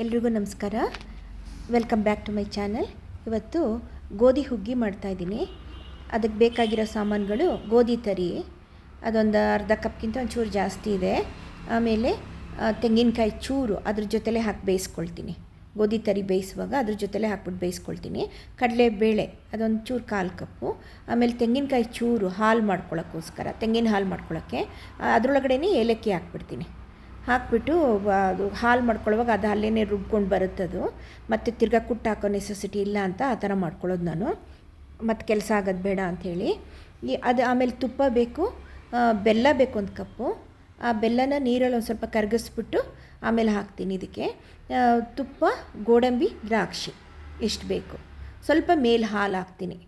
ಎಲ್ರಿಗೂ ನಮಸ್ಕಾರ. Welcome back to my channel. ಇವತ್ತು ಗೋಧಿ ಹುಗ್ಗಿ ಮಾಡ್ತಾಯಿದ್ದೀನಿ. ಅದಕ್ಕೆ ಬೇಕಾಗಿರೋ ಸಾಮಾನುಗಳು ಗೋಧಿ ತರಿ, ಅದೊಂದು ಅರ್ಧ ಕಪ್ಗಿಂತ ಒಂಚೂರು ಜಾಸ್ತಿ ಇದೆ. ಆಮೇಲೆ ತೆಂಗಿನಕಾಯಿ ಚೂರು ಅದ್ರ ಜೊತೆಲೇ ಹಾಕಿ ಬೇಯಿಸ್ಕೊಳ್ತೀನಿ. ಗೋಧಿ ತರಿ ಬೇಯಿಸುವಾಗ ಅದ್ರ ಜೊತೆಲೇ ಹಾಕ್ಬಿಟ್ಟು ಬೇಯಿಸ್ಕೊಳ್ತೀನಿ. ಕಡಲೆಬೇಳೆ ಅದೊಂದು ಚೂರು 1/4 ಕಪ್ಪು. ಆಮೇಲೆ ತೆಂಗಿನಕಾಯಿ ಚೂರು ಹಾಲು ಮಾಡ್ಕೊಳ್ಳೋಕ್ಕೋಸ್ಕರ, ತೆಂಗಿನ ಹಾಲು ಮಾಡ್ಕೊಳ್ಳೋಕ್ಕೆ ಅದರೊಳಗಡೆ ಏಲಕ್ಕಿ ಹಾಕ್ಬಿಡ್ತೀನಿ. ಹಾಕ್ಬಿಟ್ಟು ಅದು ಹಾಲು ಮಾಡ್ಕೊಳ್ಳುವಾಗ ಅದು ಅಲ್ಲೇ ರುಬ್ಕೊಂಡು ಬರುತ್ತದು. ಮತ್ತು ತಿರ್ಗಾ ಕುಟ್ಟು ಹಾಕೋ ನೆಸೆಸಿಟಿ ಇಲ್ಲ ಅಂತ ಆ ಥರ ಮಾಡ್ಕೊಳ್ಳೋದು ನಾನು. ಮತ್ತು ಕೆಲಸ ಆಗೋದು ಬೇಡ ಅಂಥೇಳಿ. ಅದು ಆಮೇಲೆ ತುಪ್ಪ ಬೇಕು, ಬೆಲ್ಲ ಬೇಕು 1 ಕಪ್ಪು. ಆ ಬೆಲ್ಲನ ನೀರಲ್ಲಿ ಒಂದು ಸ್ವಲ್ಪ ಕರಗಿಸ್ಬಿಟ್ಟು ಆಮೇಲೆ ಹಾಕ್ತೀನಿ ಇದಕ್ಕೆ. ತುಪ್ಪ, ಗೋಡಂಬಿ, ದ್ರಾಕ್ಷಿ ಇಷ್ಟು ಬೇಕು. ಸ್ವಲ್ಪ ಮೇಲೆ ಹಾಲು ಹಾಕ್ತೀನಿ.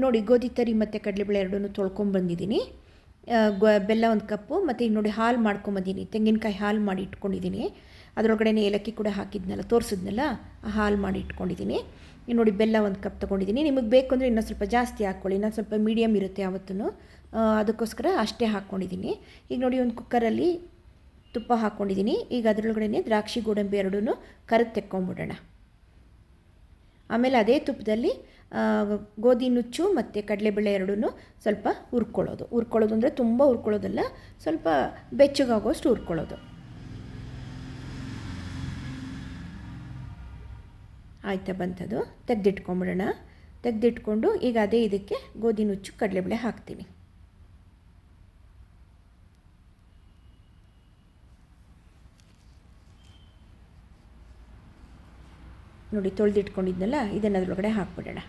ನೋಡಿ, ಗೋಧಿ ತರಿ ಮತ್ತು ಕಡಲೆಬೇಳೆ ಎರಡನ್ನೂ ತೊಳ್ಕೊಂಬಂದಿದ್ದೀನಿ. ಬೆಲ್ಲ 1 ಕಪ್ಪು, ಮತ್ತು ಈಗ ನೋಡಿ ಹಾಲು ಮಾಡ್ಕೊಂಬಂದಿನಿ. ತೆಂಗಿನಕಾಯಿ ಹಾಲು ಮಾಡಿ ಇಟ್ಕೊಂಡಿದ್ದೀನಿ. ಅದರೊಳಗಡೆ ಏಲಕ್ಕಿ ಕೂಡ ಹಾಕಿದ್ನಲ್ಲ, ತೋರಿಸಿದ್ನಲ್ಲ, ಆ ಹಾಲು ಮಾಡಿ ಇಟ್ಕೊಂಡಿದ್ದೀನಿ. ಈಗ ನೋಡಿ, ಬೆಲ್ಲ 1 ಕಪ್ ತೊಗೊಂಡಿದ್ದೀನಿ. ನಿಮಗೆ ಬೇಕು ಅಂದರೆ ಇನ್ನೊಂದು ಸ್ವಲ್ಪ ಜಾಸ್ತಿ ಹಾಕ್ಕೊಳ್ಳಿ. ಇನ್ನೊಂದು ಸ್ವಲ್ಪ ಮೀಡಿಯಮ್ ಇರುತ್ತೆ ಯಾವತ್ತೂ, ಅದಕ್ಕೋಸ್ಕರ ಅಷ್ಟೇ ಹಾಕ್ಕೊಂಡಿದ್ದೀನಿ. ಈಗ ನೋಡಿ, ಒಂದು ಕುಕ್ಕರಲ್ಲಿ ತುಪ್ಪ ಹಾಕ್ಕೊಂಡಿದ್ದೀನಿ. ಈಗ ಅದರೊಳಗಡೆ ದ್ರಾಕ್ಷಿ, ಗೋಡಂಬಿ ಎರಡೂ ಕರೆದು ತೆಕ್ಕೊಂಬಿಡೋಣ. ಆಮೇಲೆ ಅದೇ ತುಪ್ಪದಲ್ಲಿ ಗೋಧಿ ನುಚ್ಚು ಮತ್ತು ಕಡಲೆಬೇಳೆ ಎರಡೂ ಸ್ವಲ್ಪ ಹುರ್ಕೊಳ್ಳೋದು ಅಂದರೆ ತುಂಬ ಹುರ್ಕೊಳ್ಳೋದಲ್ಲ, ಸ್ವಲ್ಪ ಬೆಚ್ಚಗಾಗೋಷ್ಟು ಹುರ್ಕೊಳ್ಳೋದು. ಆಯಿತಾ, ಬಂತದು. ತೆಗೆದಿಟ್ಕೊಂಬಿಡೋಣ. ತೆಗೆದಿಟ್ಕೊಂಡು ಈಗ ಅದೇ ಇದಕ್ಕೆ ಗೋಧಿ ನುಚ್ಚು ಕಡಲೆಬೇಳೆ ಹಾಕ್ತೀನಿ. ನೋಡಿ, ತೊಳೆದಿಟ್ಕೊಂಡಿದ್ನಲ್ಲ, ಇದನ್ನು ಅದರೊಳಗಡೆ ಹಾಕ್ಬಿಡೋಣ.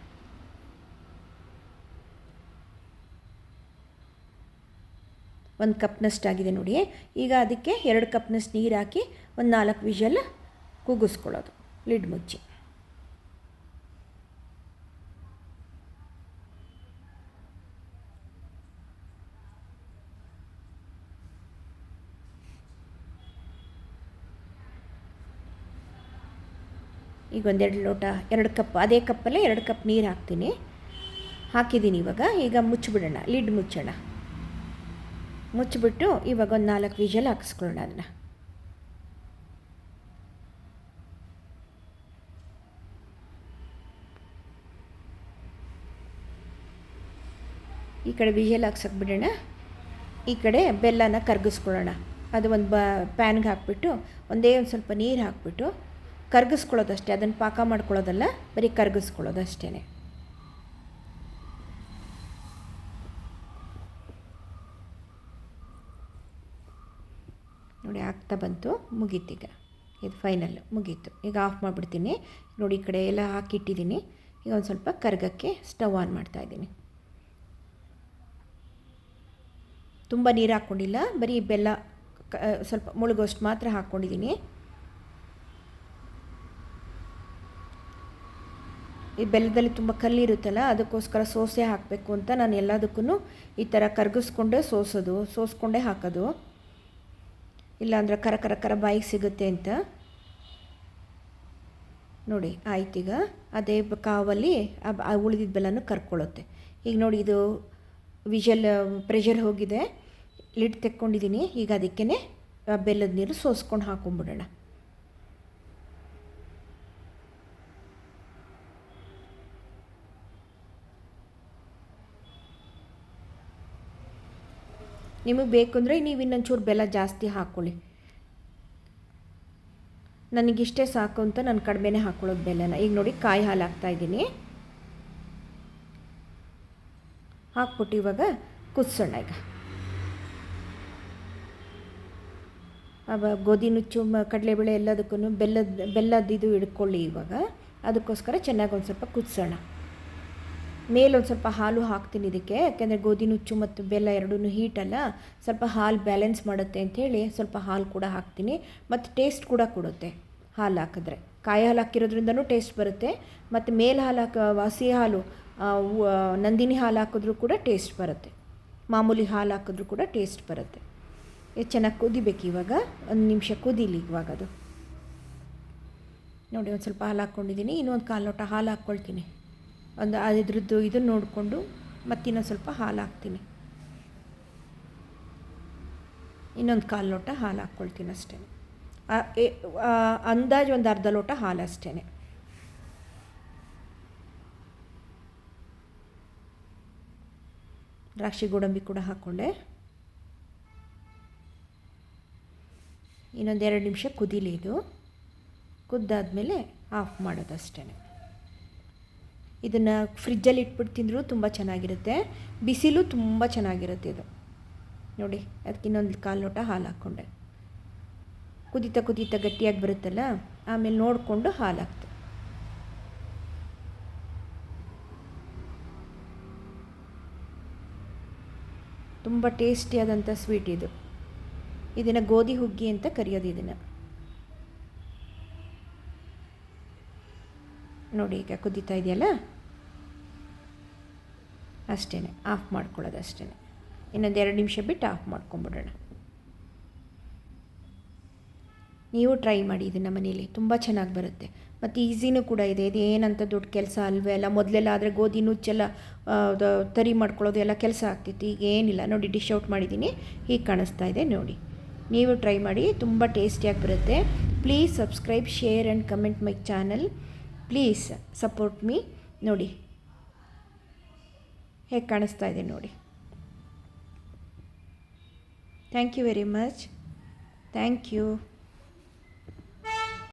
ಒಂದು ಕಪ್ನಷ್ಟಾಗಿದೆ ನೋಡಿ. ಈಗ ಅದಕ್ಕೆ 2 ಕಪ್ನಷ್ಟು ನೀರು ಹಾಕಿ ಒಂದು 4 ವಿಷಲ್ ಕೂಗಿಸ್ಕೊಳ್ಳೋದು, ಲಿಡ್ ಮುಚ್ಚಿ. ಈಗ 1-2 ಲೋಟ, 2 ಕಪ್, ಅದೇ ಕಪ್ಪಲ್ಲೇ 2 ಕಪ್ ನೀರು ಹಾಕ್ತೀನಿ. ಹಾಕಿದ್ದೀನಿ ಇವಾಗ. ಈಗ ಮುಚ್ಚಿಬಿಡೋಣ, ಲಿಡ್ ಮುಚ್ಚೋಣ. ಮುಚ್ಚಿಬಿಟ್ಟು ಇವಾಗ ಒಂದು 4 ವಿಷಲ್ ಹಾಕಿಸ್ಕೊಳ್ಳೋಣ ಅದನ್ನು. ಈ ಕಡೆ ವಿಷಲ್ ಹಾಕ್ಸಕ್ಕೆ ಬಿಡೋಣ. ಈ ಕಡೆ ಬೆಲ್ಲನ ಕರಗಿಸ್ಕೊಳ್ಳೋಣ. ಅದು ಒಂದು ಪ್ಯಾನ್ಗೆ ಹಾಕ್ಬಿಟ್ಟು ಒಂದೇ ಒಂದು ಸ್ವಲ್ಪ ನೀರು ಹಾಕ್ಬಿಟ್ಟು ಕರಗಿಸ್ಕೊಳ್ಳೋದಷ್ಟೇ. ಅದನ್ನು ಪಾಕ ಮಾಡ್ಕೊಳ್ಳೋದಲ್ಲ, ಬರೀ ಕರಗಿಸ್ಕೊಳ್ಳೋದು ಅಷ್ಟೇ. ನೋಡಿ, ಆಗ್ತಾ ಬಂತು, ಮುಗೀತೀಗ. ಇದು ಫೈನಲ್ ಮುಗೀತು. ಈಗ ಆಫ್ ಮಾಡಿಬಿಡ್ತೀನಿ. ನೋಡಿ, ಈ ಕಡೆ ಎಲ್ಲ ಹಾಕಿಟ್ಟಿದ್ದೀನಿ. ಈಗ ಒಂದು ಸ್ವಲ್ಪ ಕರಗಕ್ಕೆ ಸ್ಟವ್ ಆನ್ ಮಾಡ್ತಾಯಿದ್ದೀನಿ. ತುಂಬ ನೀರು ಹಾಕ್ಕೊಂಡಿಲ್ಲ, ಬರೀ ಬೆಲ್ಲ ಸ್ವಲ್ಪ ಮುಳುಗೋಷ್ಟು ಮಾತ್ರ ಹಾಕ್ಕೊಂಡಿದ್ದೀನಿ. ಈ ಬೆಲ್ಲದಲ್ಲಿ ತುಂಬ ಕಲ್ಲಿರುತ್ತಲ್ಲ, ಅದಕ್ಕೋಸ್ಕರ ಸೋಸೆ ಹಾಕಬೇಕು ಅಂತ ನಾನು ಎಲ್ಲದಕ್ಕೂ ಈ ಥರ ಕರಗಿಸ್ಕೊಂಡೇ ಸೋಸ್ಕೊಂಡೇ ಹಾಕೋದು. ಇಲ್ಲಾಂದರೆ ಕರ ಬಾಯಿಗೆ ಸಿಗುತ್ತೆ ಅಂತ. ನೋಡಿ, ಆಯ್ತೀಗ. ಅದೇ ಕಾವಲ್ಲಿ ಉಳಿದಿದ್ದ ಬೆಲ್ಲನೂ ಕರ್ಕೊಳ್ಳುತ್ತೆ. ಈಗ ನೋಡಿ, ಇದು ಪ್ರೆಷರ್ ಹೋಗಿದೆ, ಲಿಡ್ ತೆಕ್ಕೊಂಡಿದ್ದೀನಿ. ಈಗ ಅದಕ್ಕೇ ಬೆಲ್ಲದ ನೀರು ಸೋಸ್ಕೊಂಡು ಹಾಕೊಂಡ್ಬಿಡೋಣ. ನಿಮಗೆ ಬೇಕು ಅಂದರೆ ನೀವು ಇನ್ನೊಂಚೂರು ಬೆಲ್ಲ ಜಾಸ್ತಿ ಹಾಕ್ಕೊಳ್ಳಿ. ನನಗಿಷ್ಟೇ ಸಾಕು ಅಂತ ನಾನು ಕಡಿಮೆನೇ ಹಾಕ್ಕೊಳ್ಳೋದು ಬೆಲ್ಲನ. ಈಗ ನೋಡಿ, ಕಾಯಿ ಹಾಲು ಹಾಕ್ತಾಯಿದ್ದೀನಿ. ಹಾಕ್ಬಿಟ್ಟು ಇವಾಗ ಕುದಿಸೋಣ. ಈಗ ಗೋಧಿ ನುಚ್ಚು, ಕಡಲೆಬೇಳೆ ಎಲ್ಲದಕ್ಕೂ ಬೆಲ್ಲದ್ದು ಹಿಡ್ಕೊಳ್ಳಿ ಇವಾಗ. ಅದಕ್ಕೋಸ್ಕರ ಚೆನ್ನಾಗಿ ಒಂದು ಸ್ವಲ್ಪ ಕುದಿಸೋಣ. ಮೇಲೊಂದು ಸ್ವಲ್ಪ ಹಾಲು ಹಾಕ್ತೀನಿ ಇದಕ್ಕೆ, ಯಾಕೆಂದರೆ ಗೋಧಿ ನುಚ್ಚು ಮತ್ತು ಬೆಲ್ಲ ಎರಡೂ ಹೀಟಲ್ಲ, ಸ್ವಲ್ಪ ಹಾಲು ಬ್ಯಾಲೆನ್ಸ್ ಮಾಡುತ್ತೆ ಅಂಥೇಳಿ ಸ್ವಲ್ಪ ಹಾಲು ಕೂಡ ಹಾಕ್ತೀನಿ. ಮತ್ತು ಟೇಸ್ಟ್ ಕೂಡ ಕೊಡುತ್ತೆ ಹಾಲು ಹಾಕಿದ್ರೆ. ಕಾಯಿ ಹಾಲು ಹಾಕಿರೋದ್ರಿಂದನೂ ಟೇಸ್ಟ್ ಬರುತ್ತೆ. ಮತ್ತು ಮೇಲೆ ಹಾಲು ಹಸಿ ಹಾಲು, ನಂದಿನಿ ಹಾಲು ಹಾಕಿದ್ರೂ ಕೂಡ ಟೇಸ್ಟ್ ಬರುತ್ತೆ. ಮಾಮೂಲಿ ಹಾಲು ಹಾಕಿದ್ರೂ ಕೂಡ ಟೇಸ್ಟ್ ಬರುತ್ತೆ. ಇದು ಚೆನ್ನಾಗಿ ಕುದಿಬೇಕು. ಇವಾಗ 1 ನಿಮಿಷ ಕುದೀಲಿ ಇವಾಗ ಅದು. ನೋಡಿ, ಒಂದು ಸ್ವಲ್ಪ ಹಾಲು ಹಾಕ್ಕೊಂಡಿದ್ದೀನಿ. ಇನ್ನೊಂದು 1/4 ಲೋಟ ಹಾಲು ಹಾಕ್ಕೊಳ್ತೀನಿ. ಇದ್ರದ್ದು ಇದನ್ನು ನೋಡಿಕೊಂಡು ಮತ್ತಿನ್ನೊಂದು ಸ್ವಲ್ಪ ಹಾಲು ಹಾಕ್ತೀನಿ. ಇನ್ನೊಂದು 1/4 ಲೋಟ ಹಾಲು ಹಾಕ್ಕೊಳ್ತೀನಿ ಅಷ್ಟೇ. ಅಂದಾಜು ಒಂದು ಅರ್ಧ ಲೋಟ ಹಾಲು ಅಷ್ಟೇ. ದ್ರಾಕ್ಷಿ ಗೋಡಂಬಿ ಕೂಡ ಹಾಕ್ಕೊಂಡೆ. ಇನ್ನೊಂದು 2 ನಿಮಿಷ ಕುದೀಲಿ. ಇದು ಕುದ್ದಾದಮೇಲೆ ಆಫ್ ಮಾಡೋದಷ್ಟೇ. ಇದನ್ನು ಫ್ರಿಜ್ಜಲ್ಲಿ ಇಟ್ಬಿಟ್ಟು ತಿಂದರೂ ತುಂಬ ಚೆನ್ನಾಗಿರುತ್ತೆ, ಬಿಸಿಲು ತುಂಬ ಚೆನ್ನಾಗಿರುತ್ತೆ ಇದು. ನೋಡಿ, ಅದಕ್ಕೆ ಇನ್ನೊಂದು 1/4 ಲೋಟ ಹಾಲು ಹಾಕ್ಕೊಂಡೆ. ಕುದೀತಾ ಕುದೀತಾ ಗಟ್ಟಿಯಾಗಿ ಬರುತ್ತಲ್ಲ, ಆಮೇಲೆ ನೋಡಿಕೊಂಡು ಹಾಲು ಹಾಕ್ತೆ. ತುಂಬ ಟೇಸ್ಟಿಯಾದಂಥ ಸ್ವೀಟ್ ಇದು. ಇದನ್ನು ಗೋಧಿ ಹುಗ್ಗಿ ಅಂತ ಕರೆಯೋದು ಇದನ್ನು. ನೋಡಿ, ಈಗ ಕುದೀತಾ ಇದೆಯಲ್ಲ, ಅಷ್ಟೇ, ಆಫ್ ಮಾಡ್ಕೊಳ್ಳೋದು ಅಷ್ಟೇ. ಇನ್ನೊಂದು 2 ನಿಮಿಷ ಬಿಟ್ಟು ಆಫ್ ಮಾಡ್ಕೊಂಬಿಡೋಣ. ನೀವು ಟ್ರೈ ಮಾಡಿ ಇದನ್ನು ಮನೇಲಿ, ತುಂಬ ಚೆನ್ನಾಗಿ ಬರುತ್ತೆ ಮತ್ತು ಈಸಿನೂ ಕೂಡ ಇದೆ. ಇದೇನಂತ ದೊಡ್ಡ ಕೆಲಸ ಅಲ್ವೇ ಅಲ್ಲ. ಮೊದಲೆಲ್ಲ ಆದರೆ ಗೋಧಿ ನುಚ್ಚೆಲ್ಲ ತರಿ ಮಾಡ್ಕೊಳ್ಳೋದು ಎಲ್ಲ ಕೆಲಸ ಆಗ್ತಿತ್ತು. ಈಗ ಏನಿಲ್ಲ. ನೋಡಿ, ಡಿಶ್ ಔಟ್ ಮಾಡಿದ್ದೀನಿ, ಹೀಗೆ ಕಾಣಿಸ್ತಾ ಇದೆ ನೋಡಿ. ನೀವು ಟ್ರೈ ಮಾಡಿ, ತುಂಬ ಟೇಸ್ಟಿಯಾಗಿ ಬರುತ್ತೆ. Please subscribe, share and comment my channel. Please support me. ನೋಡಿ ಹೇಗೆ ಕಾಣಿಸ್ತಾ ಇದೆ ನೋಡಿ. Thank you very much. Thank you.